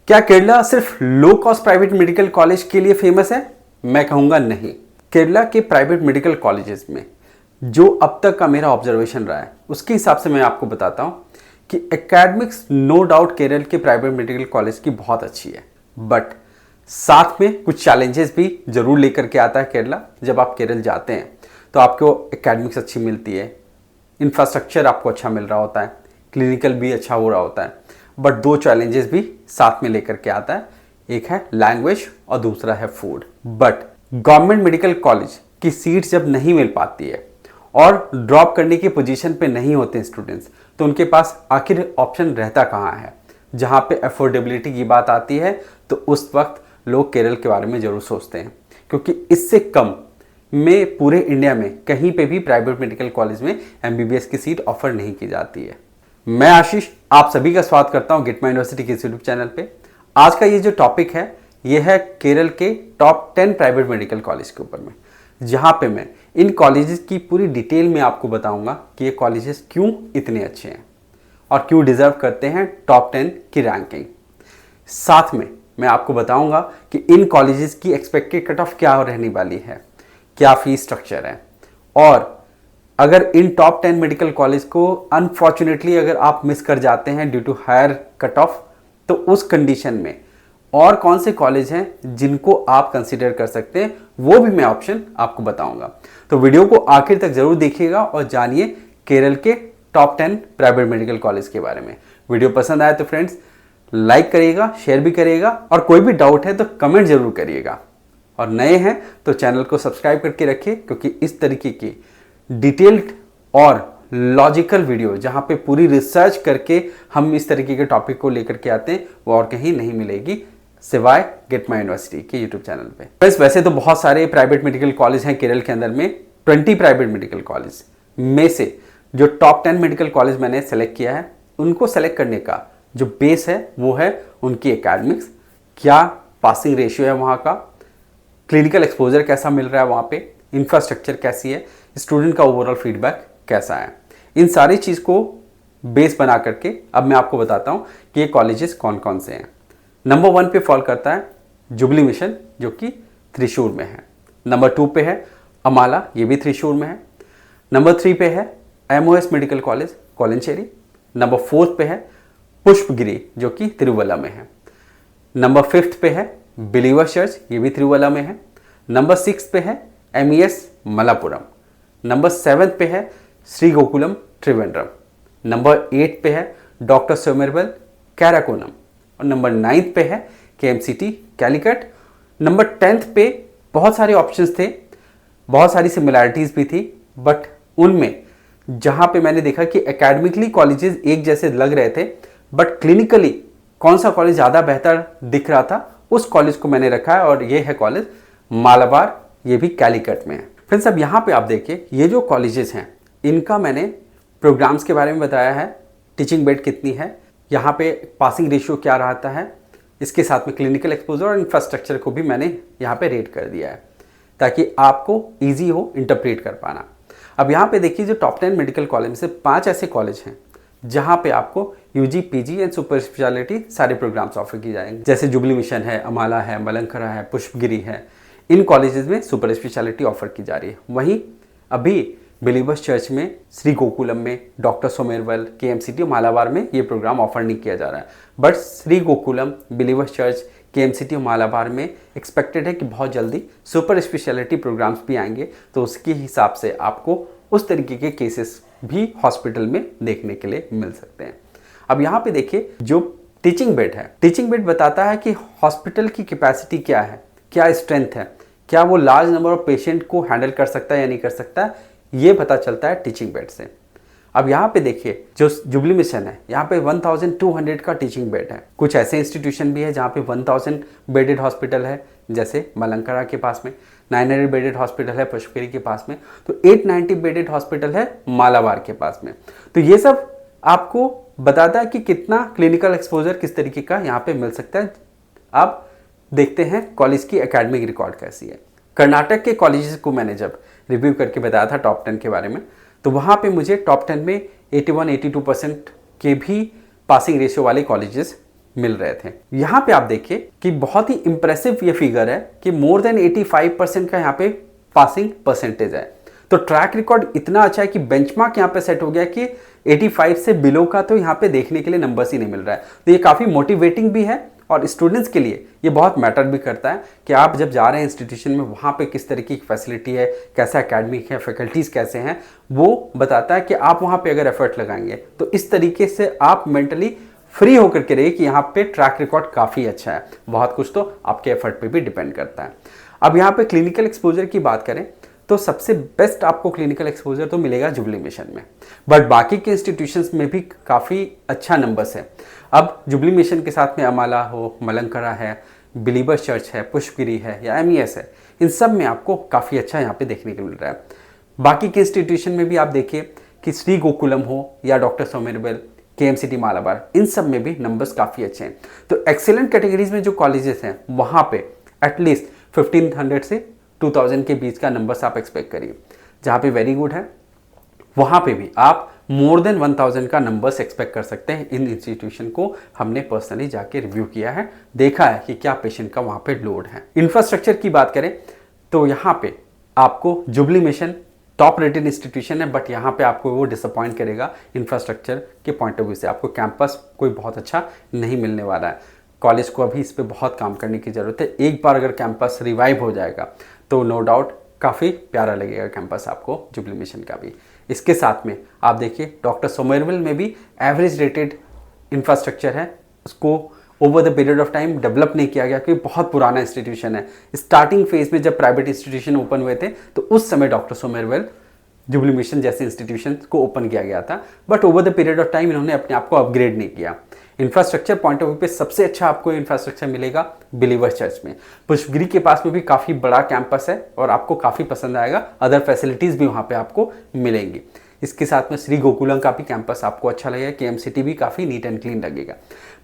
क्या केरला सिर्फ low cost private medical college के लिए फेमस है? मैं कहूंगा नहीं। केरला के प्राइवेट मेडिकल कॉलेजेस में जो अब तक का मेरा ऑब्जर्वेशन रहा है उसके हिसाब से मैं आपको बताता हूं कि एकेडमिक्स नो डाउट केरल के प्राइवेट मेडिकल कॉलेज की बहुत अच्छी है, बट साथ में कुछ चैलेंजेस भी जरूर लेकर के आता है केरला। जब आप केरल जाते हैं तो आपको एकेडमिक्स अच्छी मिलती है, इंफ्रास्ट्रक्चर आपको अच्छा मिल रहा होता है, क्लिनिकल भी अच्छा हो रहा होता है, बट दो चैलेंजेस भी साथ में लेकर के आता है। एक है लैंग्वेज और दूसरा है food. But government medical college की सीट्स जब नहीं मिल पाती है और ड्रॉप करने की पोजीशन पे नहीं होते स्टूडेंट्स, तो उनके पास आखिर ऑप्शन रहता कहाँ है? जहाँ पे अफोर्डेबिलिटी की बात आती है तो उस वक्त लोग केरल के बारे में जरूर सोचते हैं, क्योंकि इससे कम में पूरे इंडिया में कहीं पे भी प्राइवेट मेडिकल कॉलेज में एमबीबीएस की सीट ऑफर नहीं की जाती है। मैं आशीष आप सभी का स्वागत करता हूं गिटमा यूनिवर्सिटी के यूट्यूब चैनल पे। आज का ये जो टॉपिक है ये है केरल के टॉप 10 प्राइवेट मेडिकल कॉलेज के ऊपर में, जहां पे मैं इन कॉलेजेस की पूरी डिटेल में आपको बताऊंगा कि ये कॉलेजेस क्यों इतने अच्छे हैं और क्यों डिजर्व करते हैं टॉप 10 की रैंकिंग। साथ में मैं आपको बताऊंगा कि इन कॉलेजेस की एक्सपेक्टेड कट ऑफ क्या रहने वाली है, क्या फीस स्ट्रक्चर है, और अगर इन टॉप 10 मेडिकल कॉलेज को अनफॉर्चुनेटली अगर आप मिस कर जाते हैं due to higher cut off, तो उस कंडीशन में और कौन से कॉलेज हैं जिनको आप कंसीडर कर सकते हैं, वो भी मैं ऑप्शन आपको बताऊंगा। तो वीडियो को आखिर तक जरूर देखिएगा और जानिए केरल के टॉप 10 प्राइवेट मेडिकल कॉलेज के बारे में। वीडियो पसंद आए तो फ्रेंड्स लाइक करिएगा, शेयर भी करिएगा, और कोई भी डाउट है तो कमेंट जरूर करिएगा, और नए हैं तो चैनल को सब्सक्राइब करके रखिए, क्योंकि इस तरीके की डिटेल्ड और लॉजिकल वीडियो जहां पे पूरी रिसर्च करके हम इस तरीके के टॉपिक को लेकर के आते हैं वो और कहीं नहीं मिलेगी सिवाय गिटमा यूनिवर्सिटी के यूट्यूब चैनल पे। बस वैसे तो बहुत सारे प्राइवेट मेडिकल कॉलेज हैं केरल के अंदर में, 20 प्राइवेट मेडिकल कॉलेज में से जो टॉप 10 मेडिकल कॉलेज मैंने सेलेक्ट किया है, उनको सेलेक्ट करने का जो बेस है वो है उनकी एकेडमिक्स, क्या पासिंग रेशियो है वहाँ का, क्लिनिकल एक्सपोजर कैसा मिल रहा है वहाँ पे, इंफ्रास्ट्रक्चर कैसी है, स्टूडेंट का ओवरऑल फीडबैक कैसा है। इन सारी चीज़ को बेस बना करके अब मैं आपको बताता हूँ कि ये कॉलेजेस कौन कौन से हैं। नंबर 1 पे फॉल करता है जुबली मिशन, जो कि त्रिशूर में है। नंबर 2 पे है अमाला, ये भी त्रिशूर में है। नंबर 3 पे है एमओएस मेडिकल कॉलेज कोलंचेरी। नंबर 4 पे है पुष्पगिरी, जो कि तिरुवल्ला में है। नंबर 5 पे है बिलीवर्स चर्च, ये भी तिरुवल्ला में है। नंबर 6 पे है एमईएस मलापुरम। नंबर 7 पे है श्री गोकुलम त्रिवेंद्रम। नंबर 8 पे है डॉक्टर सोमेरवेल कैराकोनम, और नंबर 9 पे है केएमसीटी कैलिकट। नंबर 10 पे बहुत सारे ऑप्शंस थे, बहुत सारी सिमिलैरिटीज भी थी, बट उनमें जहां पे मैंने देखा कि एकेडमिकली कॉलेजेस एक जैसे लग रहे थे, बट क्लिनिकली कौन सा कॉलेज ज़्यादा बेहतर दिख रहा था, उस कॉलेज को मैंने रखा है, और ये है कॉलेज मालाबार, ये भी कैलिकट में है। फ्रेंड्स अब यहाँ पे आप देखिए ये जो कॉलेजेस हैं इनका मैंने प्रोग्राम्स के बारे में बताया है, टीचिंग बेड कितनी है, यहाँ पे पासिंग रेशियो क्या रहता है, इसके साथ में क्लिनिकल एक्सपोजर और इंफ्रास्ट्रक्चर को भी मैंने यहाँ पे रेट कर दिया है ताकि आपको ईजी हो इंटरप्रेट कर पाना। अब यहाँ पे देखिए जो टॉप 10 मेडिकल कॉलेज में से 5 ऐसे कॉलेज हैं जहाँ पे आपको UG, PG and super speciality सारे प्रोग्राम्स ऑफर किए जाएंगे, जैसे जुबली मिशन है, अमाला है, मलंकरा है, पुष्पगिरी है। इन कॉलेजेस में सुपर स्पेशलिटी ऑफर की जा रही है। वहीं अभी बिलीवर्स चर्च में, श्री गोकुलम में, डॉक्टर सोमेरवेल, केएमसीटी, मालाबार में ये प्रोग्राम ऑफर नहीं किया जा रहा है, but Shri Gokulam, believers church, KMCT और मालाबार में एक्सपेक्टेड है कि बहुत जल्दी सुपर स्पेशलिटी प्रोग्राम्स भी आएंगे, तो उसके हिसाब से आपको उस तरीके के केसेस भी हॉस्पिटल में देखने के लिए मिल सकते हैं। अब यहाँ पे देखिए जो टीचिंग बेड है, टीचिंग बेड बताता है कि हॉस्पिटल की कैपेसिटी क्या है, क्या स्ट्रेंथ है, क्या वो लार्ज नंबर ऑफ पेशेंट को हैंडल कर सकता है या नहीं कर सकता है, ये पता चलता है टीचिंग बेड से। अब यहाँ पे देखिए जो जुबली मिशन है यहाँ पे 1200 का टीचिंग बेड है। कुछ ऐसे इंस्टीट्यूशन भी है जहाँ पे 1000 बेडेड हॉस्पिटल है, जैसे मलंकरा के पास में 900 बेडेड हॉस्पिटल है, पुष्पगिरी के पास में तो 890 बेडेड हॉस्पिटल है मालाबार के पास में। तो ये सब आपको बताता है कि कितना क्लिनिकल एक्सपोजर किस तरीके का यहाँ पे मिल सकता है। अब देखते हैं कॉलेज की एकेडमिक रिकॉर्ड कैसी है। कर्नाटक के कॉलेजेस को मैंने जब रिव्यू करके बताया था टॉप 10 के बारे में, तो वहाँ पे मुझे टॉप 10 में 81-82% के भी पासिंग रेशियो वाले कॉलेजेस मिल रहे थे। यहाँ पे आप देखिए कि बहुत ही इंप्रेसिव ये फिगर है कि मोर देन 85% का यहाँ पे पासिंग परसेंटेज है। तो ट्रैक रिकॉर्ड इतना अच्छा है कि बेंचमार्क यहाँ पे सेट हो गया कि 85 से बिलो का तो यहाँ पे देखने के लिए नंबर्स ही नहीं मिल रहा है। तो ये काफ़ी मोटिवेटिंग भी है और स्टूडेंट्स के लिए ये बहुत मैटर भी करता है कि आप जब जा रहे हैं इंस्टीट्यूशन में वहाँ पे किस तरीके की फैसिलिटी है, कैसा एकेडमिक है, फैकल्टीज़ कैसे हैं, वो बताता है कि आप वहाँ पे अगर एफर्ट लगाएंगे तो इस तरीके से आप मेंटली फ्री होकर के रहिए कि यहाँ पे ट्रैक रिकॉर्ड काफ़ी अच्छा है। बहुत कुछ तो आपके एफर्ट पे भी डिपेंड करता है। अब यहाँ पे क्लिनिकल एक्सपोजर की बात करें तो सबसे बेस्ट आपको क्लिनिकल एक्सपोजर तो मिलेगा जुबली मिशन में, बट बाकी के इंस्टीट्यूशंस में भी काफ़ी अच्छा नंबर्स है। अब जुबली मिशन के साथ में अमाला हो, मलंकरा है, बिलीवर्स चर्च है, पुष्पगिरी है या एमईएस है, इन सब में आपको काफ़ी अच्छा यहाँ पे देखने को मिल रहा है। बाकी के इंस्टीट्यूशन में भी आप देखिए कि श्री गोकुलम हो या डॉक्टर सोमेरवेल, केएमसीटी मालाबार, इन सब में भी नंबर्स काफ़ी अच्छे हैं। तो एक्सीलेंट कैटेगरीज में जो कॉलेजेस हैं वहाँ पे एटलीस्ट 1500 से 2000 के बीच का नंबर्स आप एक्सपेक्ट करिए। जहाँ पे वेरी गुड है वहाँ पे भी आप मोर देन 1000 का नंबर्स एक्सपेक्ट कर सकते हैं। इन इंस्टीट्यूशन को हमने पर्सनली जाके रिव्यू किया है, देखा है कि क्या पेशेंट का वहाँ पे लोड है। इंफ्रास्ट्रक्चर की बात करें तो यहाँ पे आपको jubilee mission top rated institution है, बट यहाँ पे आपको वो डिसअपॉइंट करेगा इंफ्रास्ट्रक्चर के पॉइंट ऑफ व्यू से। आपको कैंपस कोई बहुत अच्छा नहीं मिलने वाला है। कॉलेज को अभी इस पर बहुत काम करने की ज़रूरत है। एक बार अगर कैंपस रिवाइव हो जाएगा तो नो डाउट काफ़ी प्यारा लगेगा कैंपस आपको जुबली मिशन का भी। इसके साथ में आप देखिए डॉक्टर सोमेरवेल में भी एवरेज रेटेड इंफ्रास्ट्रक्चर है, उसको over the period of time develop नहीं किया गया क्योंकि बहुत पुराना इंस्टीट्यूशन है। स्टार्टिंग फेज में जब प्राइवेट इंस्टीट्यूशन ओपन हुए थे तो उस समय डॉक्टर सोमेरवेल जुबली मिशन जैसे इंस्टीट्यूशन को ओपन किया गया था, but over the period of time इन्होंने अपने आप को अपग्रेड नहीं किया। इंफ्रास्ट्रक्चर पॉइंट ऑफ व्यू पे सबसे अच्छा आपको इंफ्रास्ट्रक्चर मिलेगा बिलीवर्स चर्च में। पुष्पगिरी के पास में भी काफ़ी बड़ा कैंपस है और आपको काफ़ी पसंद आएगा। अदर फैसिलिटीज़ भी वहाँ पे आपको मिलेंगी। इसके साथ में श्री गोकुलम का भी कैंपस आपको अच्छा लगेगा। केएमसीटी भी काफ़ी नीट एंड क्लीन लगेगा।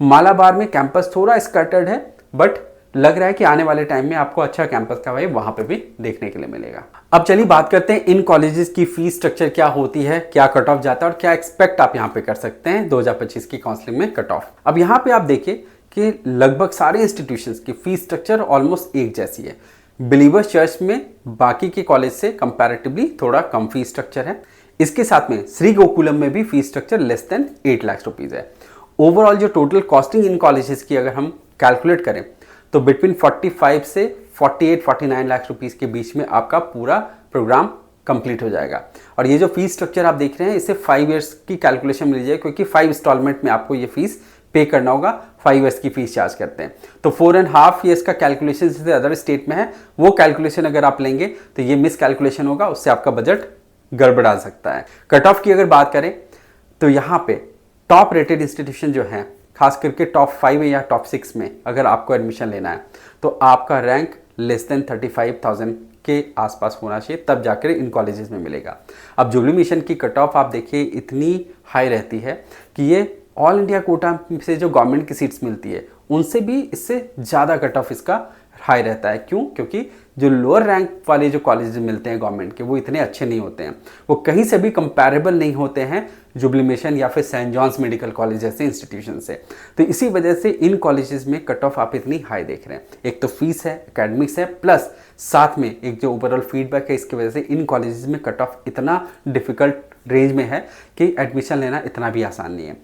मालाबार में कैंपस थोड़ा स्कैटर्ड है, बट लग रहा है कि आने वाले टाइम में आपको अच्छा कैंपस का वाइब वहाँ पे भी देखने के लिए मिलेगा। अब चलिए बात करते हैं इन कॉलेजेस की फीस स्ट्रक्चर क्या होती है, क्या कट ऑफ जाता है और क्या एक्सपेक्ट आप यहाँ पे कर सकते हैं 2025 की काउंसलिंग में कट ऑफ। अब यहाँ पे आप देखिए कि लगभग सारे इंस्टीट्यूशंस की फीस स्ट्रक्चर ऑलमोस्ट एक जैसी है। बिलीवर्स चर्च में बाकी के कॉलेज से कंपैरेटिवली थोड़ा कम फीस स्ट्रक्चर है। इसके साथ में श्री गोकुलम में भी fees structure less than 8 lakh rupees है। ओवरऑल जो टोटल कॉस्टिंग इन कॉलेजेस की अगर हम कैलकुलेट करें तो बिटवीन 45 से 48-49 लाख रुपीस के बीच में आपका पूरा प्रोग्राम कंप्लीट हो जाएगा। और ये जो फीस स्ट्रक्चर आप देख रहे हैं इसे 5 इयर्स की कैलकुलेशन मिल जाएगी, क्योंकि 5 इंस्टॉलमेंट में आपको ये फीस पे करना होगा। 5 इयर्स की फीस चार्ज करते हैं। तो 4.5 इयर्स का कैलकुलेशन जैसे अदर स्टेट में है, वो कैलकुलेशन अगर आप लेंगे तो ये मिस कैलकुलेशन होगा, उससे आपका बजट गड़बड़ा सकता है। कट ऑफ की अगर बात करें तो यहाँ पे टॉप रेटेड इंस्टीट्यूशन जो है, खास करके टॉप 5 या टॉप 6 में अगर आपको एडमिशन लेना है तो आपका रैंक लेस देन 35,000 के आसपास होना चाहिए, तब जाकर इन कॉलेजेस में मिलेगा। अब जुबली मिशन की कट ऑफ आप देखिए इतनी हाई रहती है कि ये ऑल इंडिया कोटा से जो गवर्नमेंट की सीट्स मिलती है उनसे भी इससे ज़्यादा कट ऑफ इसका हाई रहता है। क्यों? क्योंकि जो लोअर रैंक वाले जो कॉलेज मिलते हैं गवर्नमेंट के, वो इतने अच्छे नहीं होते हैं, वो कहीं से भी कंपैरेबल नहीं होते हैं जुबली मिशन या फिर सेंट जॉन्स मेडिकल कॉलेज जैसे इंस्टीट्यूशन से। तो इसी वजह से इन कॉलेजेस में कट ऑफ आप इतनी हाई देख रहे हैं। एक तो फीस है, एकेडमिक्स है, प्लस साथ में एक जो ओवरऑल फीडबैक है, इसकी वजह से इन कॉलेजेस में कट ऑफ इतना डिफिकल्ट रेंज में है कि एडमिशन लेना इतना भी आसान नहीं है।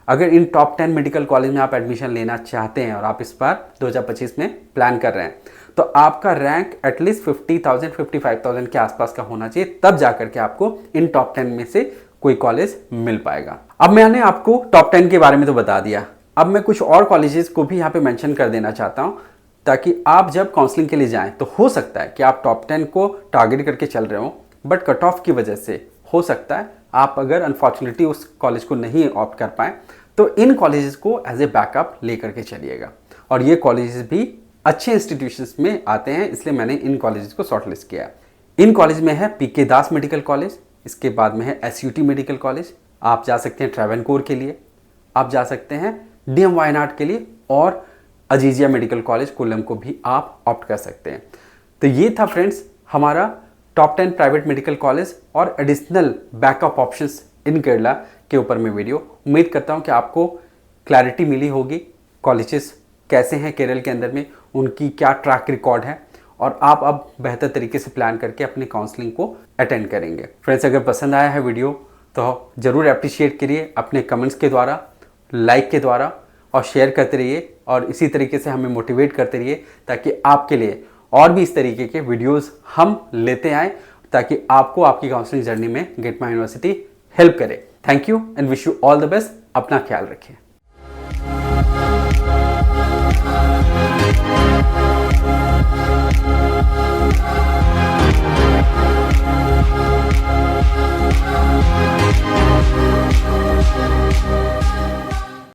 अगर इन टॉप 10 मेडिकल कॉलेज में आप एडमिशन लेना चाहते हैं और आप इस बार 2025 में प्लान कर रहे हैं तो आपका रैंक एटलीस्ट 50,000 55,000 के आसपास का होना चाहिए, तब जाकर के आपको इन टॉप 10 में से कोई कॉलेज मिल पाएगा। अब मैंने आपको टॉप 10 के बारे में तो बता दिया, अब मैं कुछ और कॉलेजेस को भी यहाँ पे मेंशन कर देना चाहता हूँ, ताकि आप जब काउंसलिंग के लिए जाएं तो हो सकता है कि आप टॉप 10 को टारगेट करके चल रहे हो, बट कट ऑफ की वजह से हो सकता है आप अगर अनफॉर्चुनेटली उस कॉलेज को नहीं ऑप्ट कर पाए तो इन कॉलेजेस को एज ए बैकअप लेकर के चलिएगा। और ये कॉलेजेस भी अच्छे इंस्टीट्यूशंस में आते हैं, इसलिए मैंने इन कॉलेजेस को शॉर्टलिस्ट किया। इन कॉलेज में है पीके दास मेडिकल कॉलेज, इसके बाद में है एसयूटी मेडिकल कॉलेज, आप जा सकते हैं ट्रैवनकोर के लिए, आप जा सकते हैं डीएम वायनाड के लिए, और अजीजिया मेडिकल कॉलेज कोल्लम को भी आप ऑप्ट कर सकते हैं। तो ये था फ्रेंड्स हमारा टॉप 10 प्राइवेट मेडिकल कॉलेज और एडिशनल बैकअप ऑप्शंस इन केरला के ऊपर में वीडियो। उम्मीद करता हूँ कि आपको क्लैरिटी मिली होगी कॉलेजेस कैसे हैं केरल के अंदर में, उनकी क्या ट्रैक रिकॉर्ड है, और आप अब बेहतर तरीके से प्लान करके अपनी काउंसलिंग को अटेंड करेंगे। फ्रेंड्स, अगर पसंद आया है वीडियो तो ज़रूर अप्रिशिएट करिए अपने कमेंट्स के द्वारा, लाइक के द्वारा, और शेयर करते रहिए और इसी तरीके से हमें मोटिवेट करते रहिए ताकि आपके लिए और भी इस तरीके के वीडियोस हम लेते आएँ ताकि आपको आपकी काउंसलिंग जर्नी में गेट माई यूनिवर्सिटी हेल्प करे। Thank you and wish you all the best. अपना ख्याल रखिए।